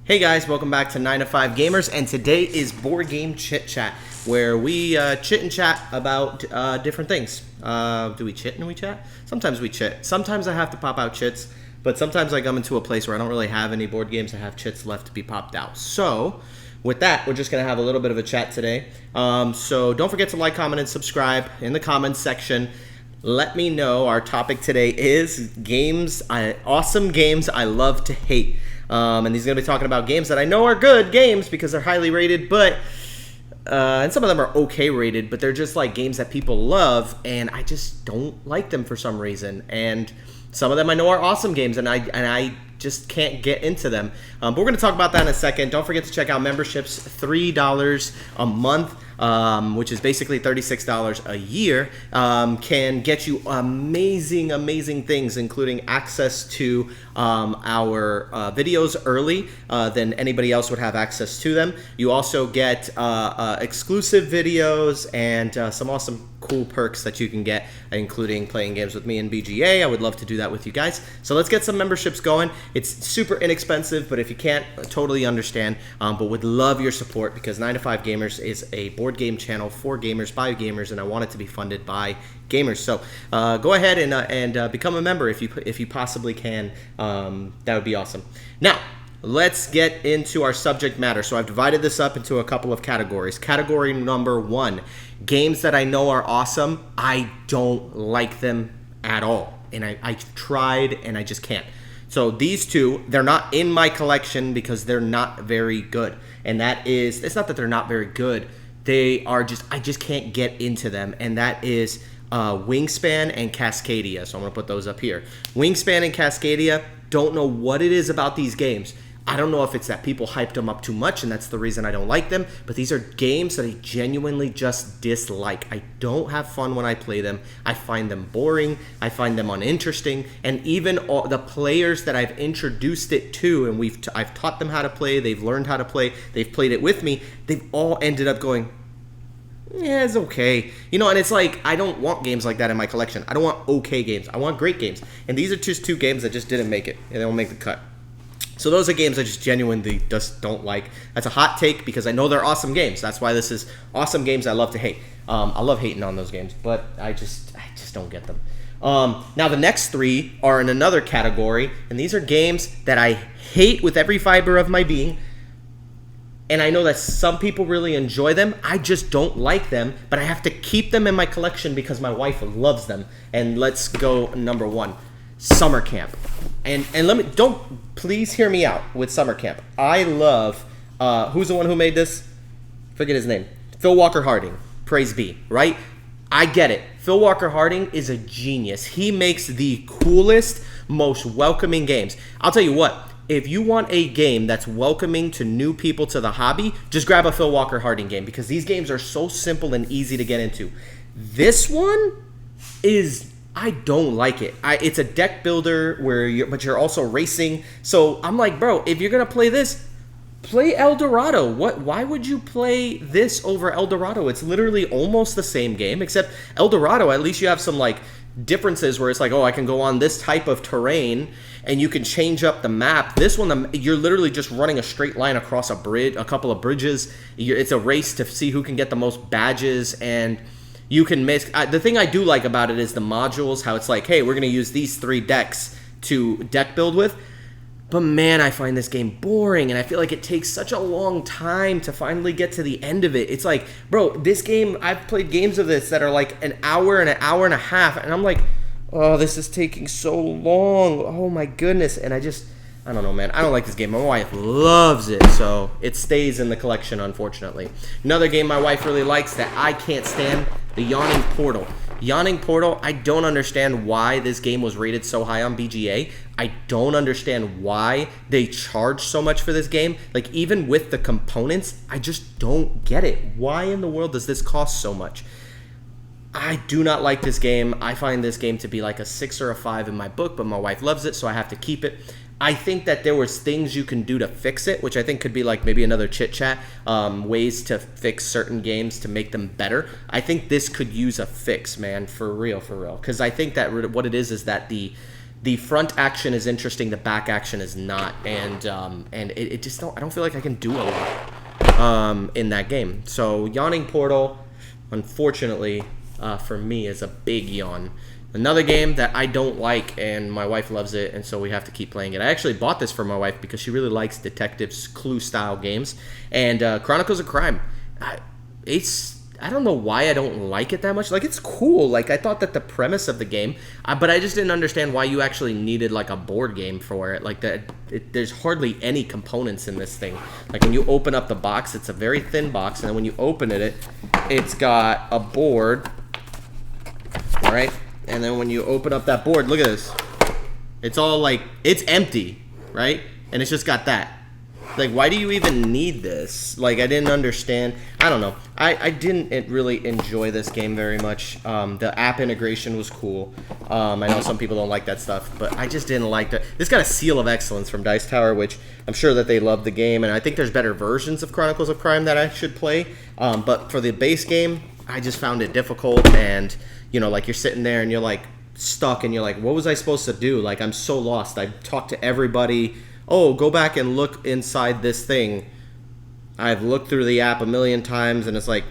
Hey guys, welcome back to 9 to 5 Gamers, and today is Board Game Chit Chat, where we chit and chat about different things. Do we chit and we chat? Sometimes we chit. Sometimes I have to pop out chits, but sometimes I come into a place where I don't really have any board games. I have chits left to be popped out. So, with that, we're just going to have a little bit of a chat today. So don't forget to like, comment, and subscribe in the comments section. Let me know. Our topic today is awesome games I love to hate. And he's going to be talking about games that I know are good games because they're highly rated, but and some of them are okay rated, but they're just like games that people love, and I just don't like them for some reason. And some of them I know are awesome games, and I just can't get into them. But we're going to talk about that in a second. Don't forget to check out memberships. $3 a month, which is basically $36 a year, can get you amazing things, including access to our videos early than anybody else would have access to them. You also get exclusive videos and some awesome cool perks that you can get, including playing games with me in BGA. I would love to do that with you guys. So let's get some memberships going. It's super inexpensive, but if you can't, totally understand. But would love your support because 9 to 5 Gamers is a board game channel for gamers by gamers, and I want it to be funded by gamers. So go ahead and become a member if you possibly can. That would be awesome. Now, let's get into our subject matter. So I've divided this up into a couple of categories. Category number 1, games that I know are awesome. I don't like them at all. And I've tried and I just can't. So these two, they're not in my collection because they're not very good. And it's not that they're not very good. They are I just can't get into them. And that is Wingspan and Cascadia. So I'm going to put those up here. Wingspan and Cascadia, don't know what it is about these games. I don't know if it's that people hyped them up too much and that's the reason I don't like them, but these are games that I genuinely just dislike. I don't have fun when I play them. I find them boring. I find them uninteresting. And even all the players that I've introduced it to and I've taught them how to play, they've learned how to play, they've played it with me, they've all ended up going, yeah, it's okay. You know, and it's like, I don't want games like that in my collection. I don't want okay games. I want great games. And these are just two games that just didn't make it. And they don't make the cut. So those are games I just genuinely just don't like. That's a hot take because I know they're awesome games. That's why this is awesome games I love to hate. I love hating on those games, but I just don't get them. Now the next 3 are in another category, and these are games that I hate with every fiber of my being. And I know that some people really enjoy them. I just don't like them, but I have to keep them in my collection because my wife loves them. And let's go number 1, Summer Camp. And please hear me out with Summer Camp. I love, who's the one who made this? Forget his name. Phil Walker Harding. Praise be, right? I get it. Phil Walker Harding is a genius. He makes the coolest, most welcoming games. I'll tell you what. If you want a game that's welcoming to new people to the hobby, just grab a Phil Walker Harding game because these games are so simple and easy to get into. This one I don't like it. It's a deck builder but you're also racing. So I'm like, bro, if you're gonna play this, play El Dorado. Why would you play this over El Dorado? It's literally almost the same game, except El Dorado, at least you have some like differences where it's like, oh, I can go on this type of terrain and you can change up the map. This one, you're literally just running a straight line across a bridge, a couple of bridges. It's a race to see who can get the most badges, and you can miss. The thing I do like about it is the modules, how it's like, hey, we're going to use these 3 decks to deck build with. But man, I find this game boring, and I feel like it takes such a long time to finally get to the end of it. It's like, bro, this game, I've played games of this that are like an hour and a half, and I'm like, oh, this is taking so long. Oh my goodness. And I don't know, man. I don't like this game. My wife loves it, so it stays in the collection, unfortunately. Another game my wife really likes that I can't stand, the Yawning Portal. Yawning Portal, I don't understand why this game was rated so high on BGA. I don't understand why they charge so much for this game. Like, even with the components, I just don't get it. Why in the world does this cost so much? I do not like this game. I find this game to be like a 6 or a 5 in my book, but my wife loves it, so I have to keep it. I think that there was things you can do to fix it, which I think could be like maybe another chit chat, ways to fix certain games to make them better. I think this could use a fix, man, for real. Because I think that what it is that The front action is interesting, the back action is not, and it just I don't feel like I can do a lot in that game. So Yawning Portal, unfortunately, for me, is a big yawn. Another game that I don't like, and my wife loves it, and so we have to keep playing it. I actually bought this for my wife because she really likes Detectives Clue-style games. And Chronicles of Crime, I don't know why I don't like it that much. Like, it's cool. Like, I thought that the premise of the game, but I just didn't understand why you actually needed, like, a board game for it. Like, there's hardly any components in this thing. Like, when you open up the box, it's a very thin box, and then when you open it, it's got a board, all right? And then when you open up that board, look at this. It's all like, it's empty, right? And it's just got that. Like, why do you even need this? Like, I didn't understand. I don't know. I didn't really enjoy this game very much. The app integration was cool. I know some people don't like that stuff, but I just didn't like that. This got a seal of excellence from Dice Tower, which I'm sure that they love the game, and I think there's better versions of Chronicles of Crime that I should play. But for the base game, I just found it difficult, and you know, like, you're sitting there and you're like stuck and you're like, what was I supposed to do? Like, I'm so lost. I've talked to everybody. Oh, go back and look inside this thing. I've looked through the app a million times and it's like,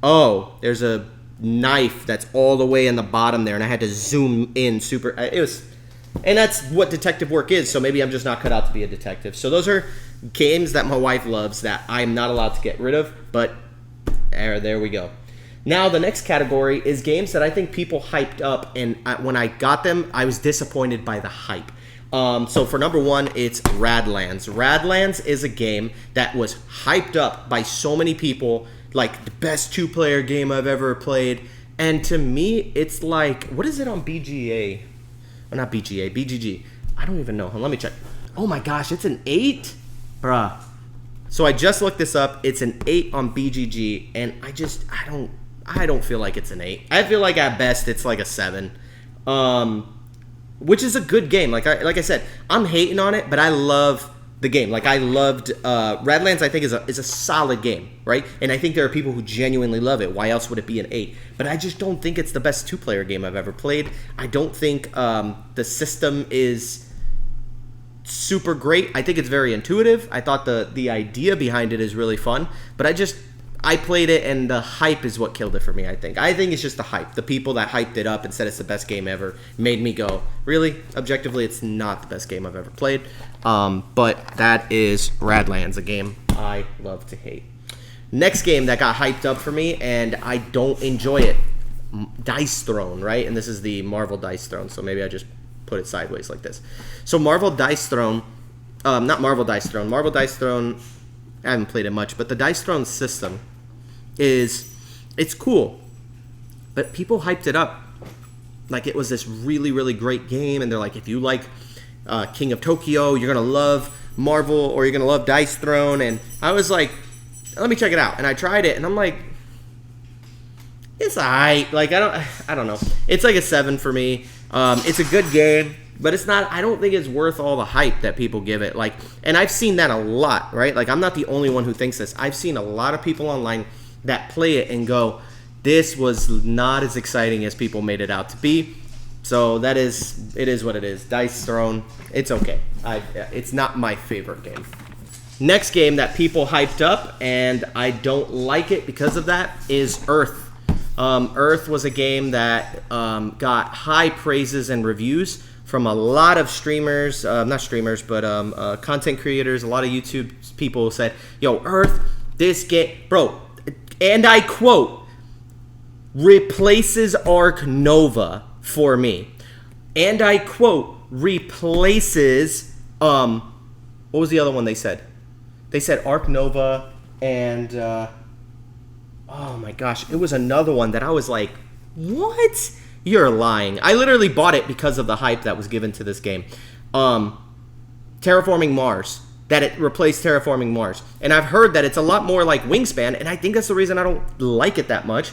oh, there's a knife that's all the way in the bottom there, and I had to zoom in super. And that's what detective work is, so maybe I'm just not cut out to be a detective. So those are games that my wife loves that I'm not allowed to get rid of, but there we go. Now, the next category is games that I think people hyped up, and when I got them, I was disappointed by the hype. So for number one, it's Radlands. Radlands is a game that was hyped up by so many people, like the best two-player game I've ever played. And to me, it's like, what is it on BGA? Or not BGA, BGG. I don't even know. Let me check. Oh my gosh, it's an 8? Bruh. So I just looked this up. It's an 8 on BGG, and I don't feel like it's an 8. I feel like at best it's like a 7, which is a good game. Like I said, I'm hating on it, but I love the game. Like, I loved Radlands. I think is a solid game, right? And I think there are people who genuinely love it. Why else would it be an 8? But I just don't think it's the best two-player game I've ever played. I don't think the system is super great. I think it's very intuitive. I thought the idea behind it is really fun, but I played it, and the hype is what killed it for me, I think. I think it's just the hype. The people that hyped it up and said it's the best game ever made me go, really? Objectively, it's not the best game I've ever played. But that is Radlands, a game I love to hate. Next game that got hyped up for me, and I don't enjoy it, Dice Throne, right? And this is the Marvel Dice Throne, so maybe I just put it sideways like this. So Marvel Dice Throne, not Marvel Dice Throne. Marvel Dice Throne, I haven't played it much, but the Dice Throne system it's cool, but people hyped it up like it was this really, really great game, and they're like, if you like King of Tokyo, you're gonna love Marvel, or you're gonna love Dice Throne. And I was like, let me check it out, and I tried it, and I'm like, it's alright. Like, I don't know, it's like a 7 for me. It's a good game, but it's not. I don't think it's worth all the hype that people give it. Like, and I've seen that a lot, right? Like, I'm not the only one who thinks this. I've seen a lot of people online that play it and go, this was not as exciting as people made it out to be. So it is what it is. Dice Throne, it's okay. It's not my favorite game. Next game that people hyped up, and I don't like it because of that, is Earth. Earth was a game that got high praises and reviews from a lot of streamers, not streamers, but content creators. A lot of YouTube people said, yo, Earth, this game, bro, and I quote, replaces Ark Nova for me. And I quote, replaces, what was the other one they said? They said Ark Nova and, oh my gosh, it was another one that I was like, what? You're lying. I literally bought it because of the hype that was given to this game. Terraforming Mars. That it replaced Terraforming Mars. And I've heard that it's a lot more like Wingspan, and I think that's the reason I don't like it that much.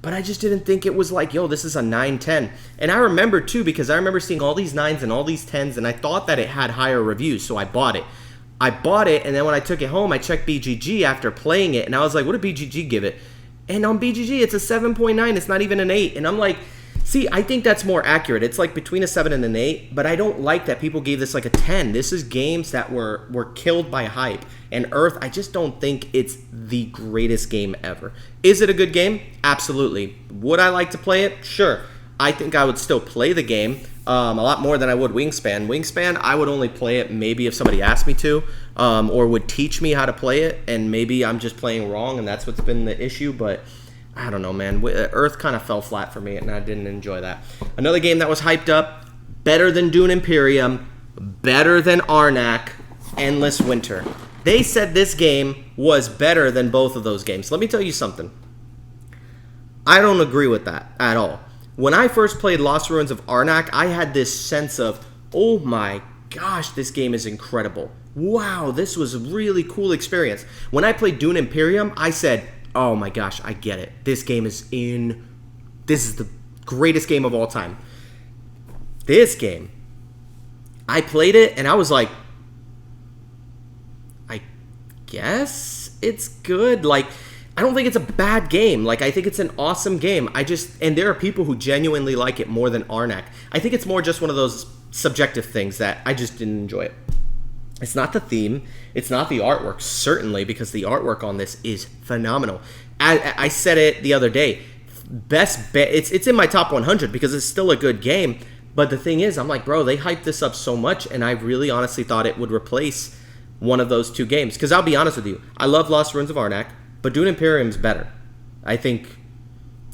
But I just didn't think it was like, yo, this is a 9-10. And I remember, too, because I remember seeing all these 9s and all these 10s, and I thought that it had higher reviews, so I bought it. And then when I took it home, I checked BGG after playing it, and I was like, what did BGG give it? And on BGG, it's a 7.9. It's not even an 8. And I'm like, See, I think that's more accurate. It's like between a 7 and an 8, but I don't like that people gave this like a 10. This is games that were killed by hype. And Earth, I just don't think it's the greatest game ever. Is it a good game? Absolutely. Would I like to play it? Sure. I think I would still play the game a lot more than I would Wingspan. Wingspan, I would only play it maybe if somebody asked me to, or would teach me how to play it, and maybe I'm just playing wrong, and that's what's been the issue, but I don't know, man. Earth kind of fell flat for me, and I didn't enjoy that. Another game that was hyped up, better than Dune Imperium, better than Arnak, Endless Winter. They said this game was better than both of those games. Let me tell you something. I don't agree with that at all. When I first played Lost Ruins of Arnak, I had this sense of, oh my gosh, this game is incredible. Wow, this was a really cool experience. When I played Dune Imperium, I said, oh my gosh, I get it. This is the greatest game of all time. This game, I played it and I was like, I guess it's good. Like, I don't think it's a bad game. Like, I think it's an awesome game. And there are people who genuinely like it more than Arnak. I think it's more just one of those subjective things that I just didn't enjoy it. It's not the theme. It's not the artwork, certainly, because the artwork on this is phenomenal. I said it the other day. It's in my top 100 because it's still a good game. But the thing is, I'm like, bro, they hyped this up so much, and I really honestly thought it would replace one of those two games. Because I'll be honest with you, I love Lost Ruins of Arnak, but Dune Imperium's better. I think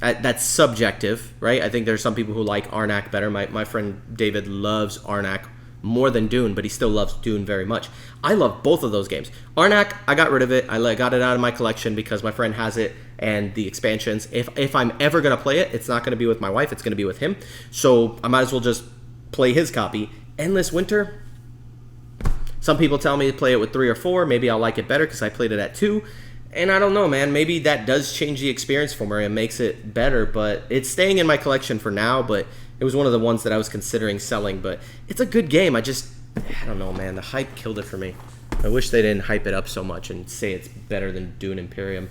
that's subjective, right? I think there's some people who like Arnak better. My friend David loves Arnak more than Dune, but he still loves Dune very much. I love both of those games. Arnak, I got rid of it. I got it out of my collection because my friend has it and the expansions. If I'm ever going to play it, it's not going to be with my wife. It's going to be with him. So I might as well just play his copy. Endless Winter, some people tell me to play it with 3 or 4. Maybe I'll like it better because I played it at 2. And I don't know, man. Maybe that does change the experience for me and makes it better. But it's staying in my collection for now. But it was one of the ones that I was considering selling. But it's a good game. I don't know, man. The hype killed it for me. I wish they didn't hype it up so much and say it's better than Dune Imperium.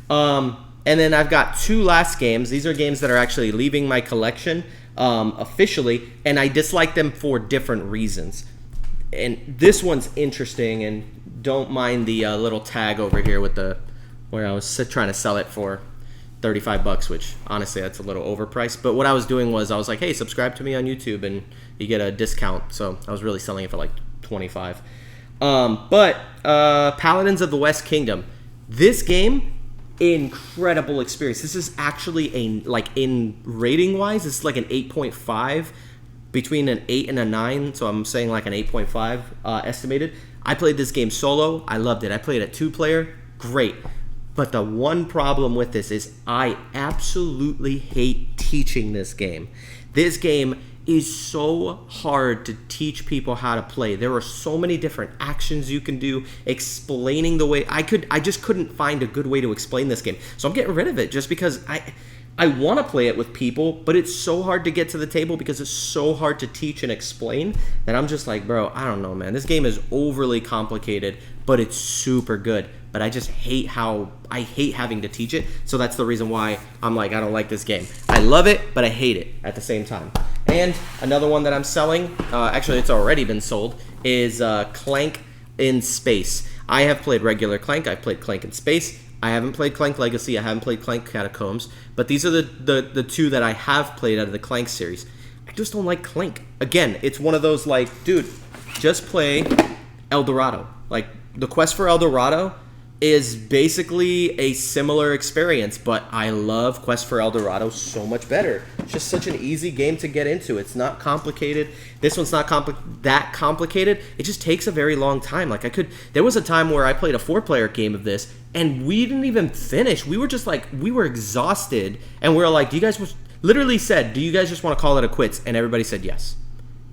And then I've got 2 last games. These are games that are actually leaving my collection officially. And I dislike them for different reasons. And this one's interesting, and don't mind the little tag over here with where I was trying to sell it for $35, which honestly that's a little overpriced. But what I was doing was I was like, hey, subscribe to me on YouTube and you get a discount. So I was really selling it for like $25. But Paladins of the West Kingdom, this game, incredible experience. This is actually in rating wise, it's like an 8.5. Between an 8 and a 9, so I'm saying like an 8.5 estimated. I played this game solo. I loved it. I played it 2-player. Great. But the one problem with this is I absolutely hate teaching this game. This game is so hard to teach people how to play. There are so many different actions you can do, explaining the way. I just couldn't find a good way to explain this game. So I'm getting rid of it just because I want to play it with people, but it's so hard to get to the table because it's so hard to teach and explain that I'm just like, bro, I don't know, man. This game is overly complicated, but it's super good. But I just hate having to teach it, so that's the reason why I'm like, I don't like this game. I love it, but I hate it at the same time. And another one that I'm selling, actually it's already been sold, is Clank in Space. I have played regular Clank. I've played Clank in Space. I haven't played Clank Legacy. I haven't played Clank Catacombs. But these are the 2 that I have played out of the Clank series. I just don't like Clank. Again, it's one of those like, dude, just play El Dorado. Like, the quest for El Dorado is basically a similar experience, but I love Quest for El Dorado so much better. It's just such an easy game to get into. It's not complicated. This one's not that complicated. It just takes a very long time. There was a time where I played a 4-player game of this, and we didn't even finish. We were just like, we were exhausted, and we were like, do you guys literally said, do you guys just want to call it a quits? And everybody said yes.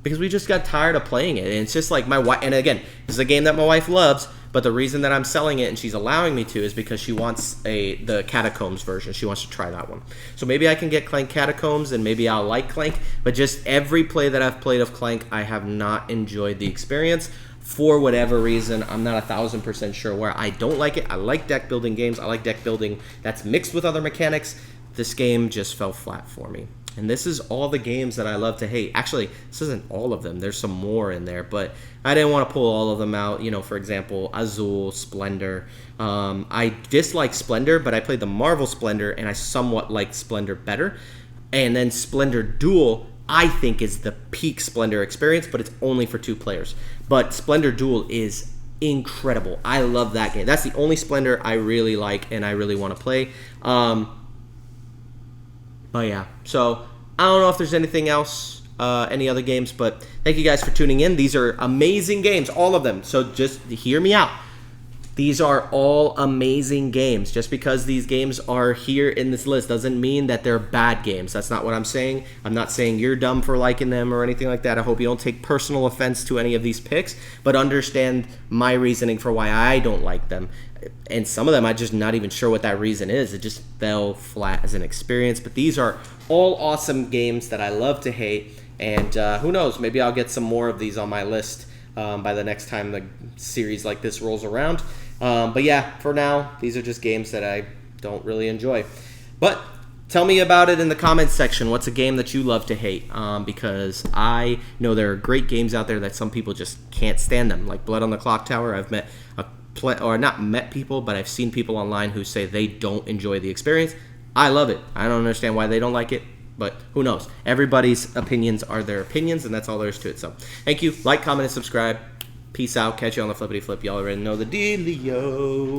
Because we just got tired of playing it. And it's just like my wife, and again, this is a game that my wife loves, but the reason that I'm selling it and she's allowing me to is because she wants the Catacombs version. She wants to try that one. So maybe I can get Clank Catacombs and maybe I'll like Clank, but just every play that I've played of Clank, I have not enjoyed the experience. For whatever reason, I'm not 1,000% sure where. I don't like it. I like deck building games. I like deck building that's mixed with other mechanics. This game just fell flat for me. And this is all the games that I love to hate. Actually, this isn't all of them. There's some more in there, but I didn't want to pull all of them out. You know, for example, Azul, Splendor. I dislike Splendor, but I played the Marvel Splendor, and I somewhat liked Splendor better. And then Splendor Duel, I think, is the peak Splendor experience, but it's only for 2 players. But Splendor Duel is incredible. I love that game. That's the only Splendor I really like and I really want to play. But yeah, so I don't know if there's anything else, any other games, but thank you guys for tuning in. These are amazing games, all of them. So just hear me out. These are all amazing games. Just because these games are here in this list doesn't mean that they're bad games. That's not what I'm saying. I'm not saying you're dumb for liking them or anything like that. I hope you don't take personal offense to any of these picks, but understand my reasoning for why I don't like them. And some of them, I'm just not even sure what that reason is. It just fell flat as an experience. But these are all awesome games that I love to hate. And who knows, maybe I'll get some more of these on my list by the next time the series like this rolls around. But yeah, for now, these are just games that I don't really enjoy. But tell me about it in the comments section. What's a game that you love to hate? Because I know there are great games out there that some people just can't stand them. Like Blood on the Clock Tower, I've met not met people, but I've seen people online who say they don't enjoy the experience. I love it. I don't understand why they don't like it, but who knows? Everybody's opinions are their opinions, and that's all there is to it. So thank you. Like, comment, and subscribe. Peace out. Catch you on the flippity flip. Y'all already know the dealio.